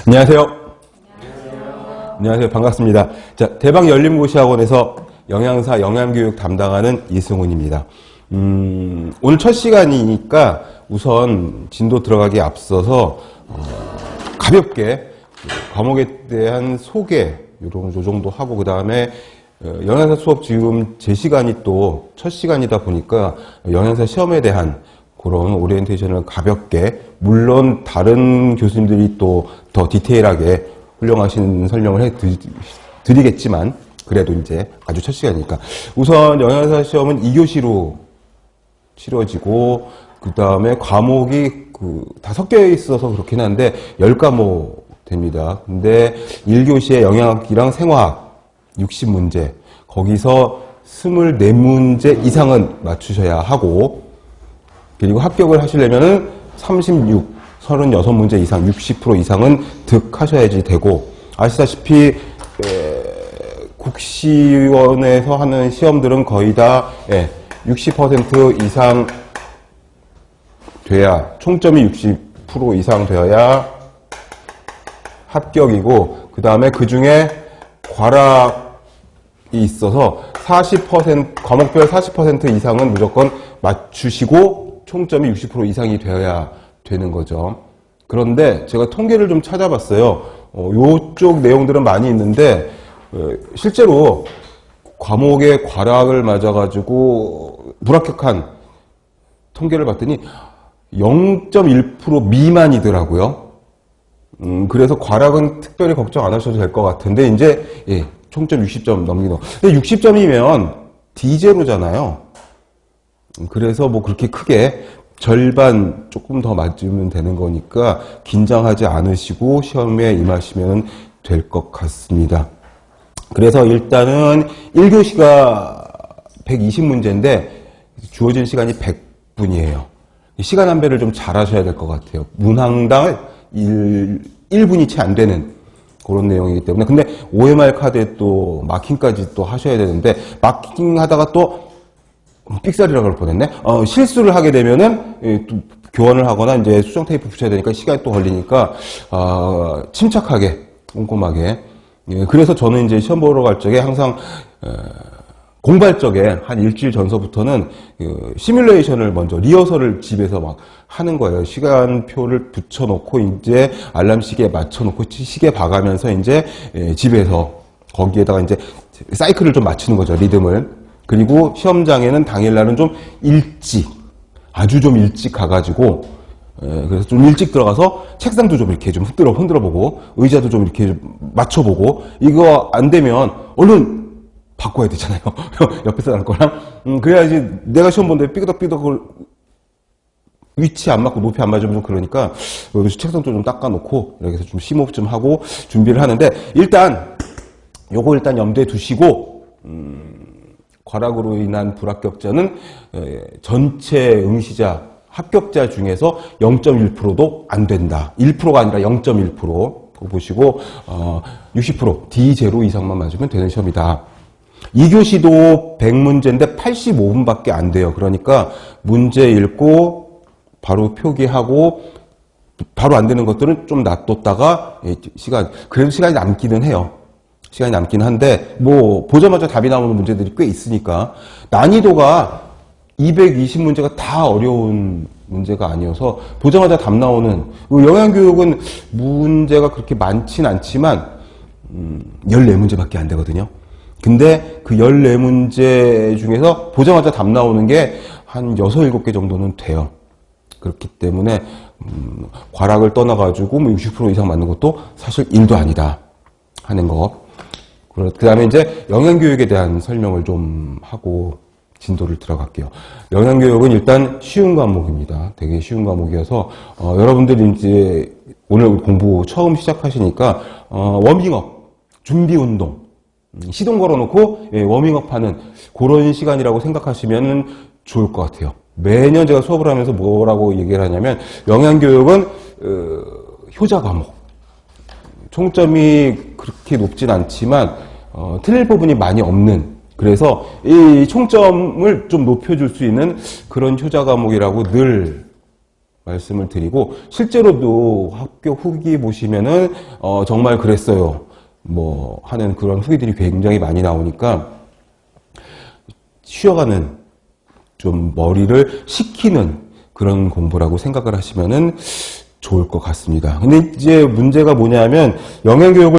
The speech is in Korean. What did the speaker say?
안녕하세요. 안녕하세요. 반갑습니다. 자, 대방열림고시학원에서 영양사 영양교육 담당하는 이승훈입니다. 오늘 첫 시간이니까 우선 진도 들어가기에 앞서서 가볍게 과목에 대한 소개 요 정도 하고, 그 다음에 영양사 수업 지금 제 시간이 또 첫 시간이다 보니까 영양사 시험에 대한 그런 오리엔테이션을 가볍게, 물론 다른 교수님들이 또 더 디테일하게 훌륭하신 설명을 해드리겠지만 그래도 이제 아주 첫 시간이니까 우선 영양사 시험은 2교시로 치러지고, 그 다음에 과목이 다 섞여 있어서 그렇긴 한데 10과목 됩니다. 근데 1교시에 영양학이랑 생화학 60문제, 거기서 24문제 이상은 맞추셔야 하고, 그리고 합격을 하시려면은 36문제 이상, 60% 이상은 득하셔야지 되고, 아시다시피 국시원에서 하는 시험들은 거의 다 60% 이상 돼야, 총점이 60% 이상 되어야 합격이고, 그 다음에 그 중에 과락이 있어서 40%, 과목별 40% 이상은 무조건 맞추시고 총점이 60% 이상이 되어야 되는 거죠. 그런데 제가 통계를 좀 찾아봤어요. 요쪽 내용들은 많이 있는데 실제로 과목의 과락을 맞아가지고 불합격한 통계를 봤더니 0.1% 미만이더라고요. 그래서 과락은 특별히 걱정 안 하셔도 될 것 같은데, 이제 총점 60점 넘기는 거. 근데 60점이면 D제로잖아요. 그래서 뭐 그렇게 크게 절반 조금 더 맞으면 되는 거니까 긴장하지 않으시고 시험에 임하시면 될 것 같습니다. 그래서 일단은 1교시가 120문제인데 주어진 시간이 100분이에요. 시간 안배를 좀 잘 하셔야 될 것 같아요. 문항당 1분이 채 안 되는 그런 내용이기 때문에. 근데 OMR 카드에 또 마킹까지 또 하셔야 되는데, 마킹 하다가 또 삑사리라고 할 뻔했네. 실수를 하게 되면은 또 교환을 하거나 이제 수정 테이프 붙여야 되니까 시간이 또 걸리니까 침착하게, 꼼꼼하게. 그래서 저는 이제 시험 보러 갈 적에 항상 공부할 적에 한 일주일 전서부터는 시뮬레이션을 먼저, 리허설을 집에서 막 하는 거예요. 시간표를 붙여놓고 이제 알람 시계에 맞춰놓고 시계 봐가면서 이제 집에서 거기에다가 이제 사이클을 좀 맞추는 거죠, 리듬을. 그리고 시험장에는 당일날은 좀 일찍, 아주 좀 일찍 가가지고, 그래서 좀 일찍 들어가서 책상도 좀 이렇게 좀 흔들어 보고, 의자도 좀 이렇게 좀 맞춰보고, 이거 안 되면 얼른 바꿔야 되잖아요. 옆에서 날 거랑. 그래야지 내가 시험 본데 삐그덕삐그덕 위치 안 맞고 높이 안 맞으면 좀 그러니까, 여기서 책상도 좀 닦아놓고, 이렇게 해서 좀 심호흡 좀 하고 준비를 하는데, 일단, 요거 일단 염두에 두시고, 과락으로 인한 불합격자는 전체 응시자, 합격자 중에서 0.1%도 안 된다. 1%가 아니라 0.1% 그거 보시고 60% D제로 이상만 맞으면 되는 시험이다. 2교시도 100문제인데 85분밖에 안 돼요. 그러니까 문제 읽고 바로 표기하고, 바로 안 되는 것들은 좀 놔뒀다가 그래도 시간이 남기는 해요. 시간이 남긴 한데, 뭐 보자마자 답이 나오는 문제들이 꽤 있으니까, 난이도가 220문제가 다 어려운 문제가 아니어서 보자마자 답 나오는, 영양교육은 문제가 그렇게 많진 않지만 14문제밖에 안 되거든요. 근데 그 14문제 중에서 보자마자 답 나오는 게 한 6, 7개 정도는 돼요. 그렇기 때문에 과락을 떠나가지고 60% 이상 맞는 것도 사실 일도 아니다 하는 거. 그 다음에 이제 영양교육에 대한 설명을 좀 하고 진도를 들어갈게요. 영양교육은 일단 쉬운 과목입니다. 되게 쉬운 과목이어서 여러분들이 이제 오늘 공부 처음 시작하시니까 워밍업, 준비운동, 시동 걸어놓고 워밍업 하는 그런 시간이라고 생각하시면 좋을 것 같아요. 매년 제가 수업을 하면서 뭐라고 얘기를 하냐면, 영양교육은 효자 과목, 총점이 그렇게 높진 않지만 틀릴 부분이 많이 없는, 그래서 이 총점을 좀 높여줄 수 있는 그런 효자 과목이라고 늘 말씀을 드리고, 실제로도 합격 후기 보시면은 정말 그랬어요 뭐 하는 그런 후기들이 굉장히 많이 나오니까 쉬어가는, 좀 머리를 식히는 그런 공부라고 생각을 하시면은 좋을 것 같습니다. 근데 이제 문제가 뭐냐면 영양교육을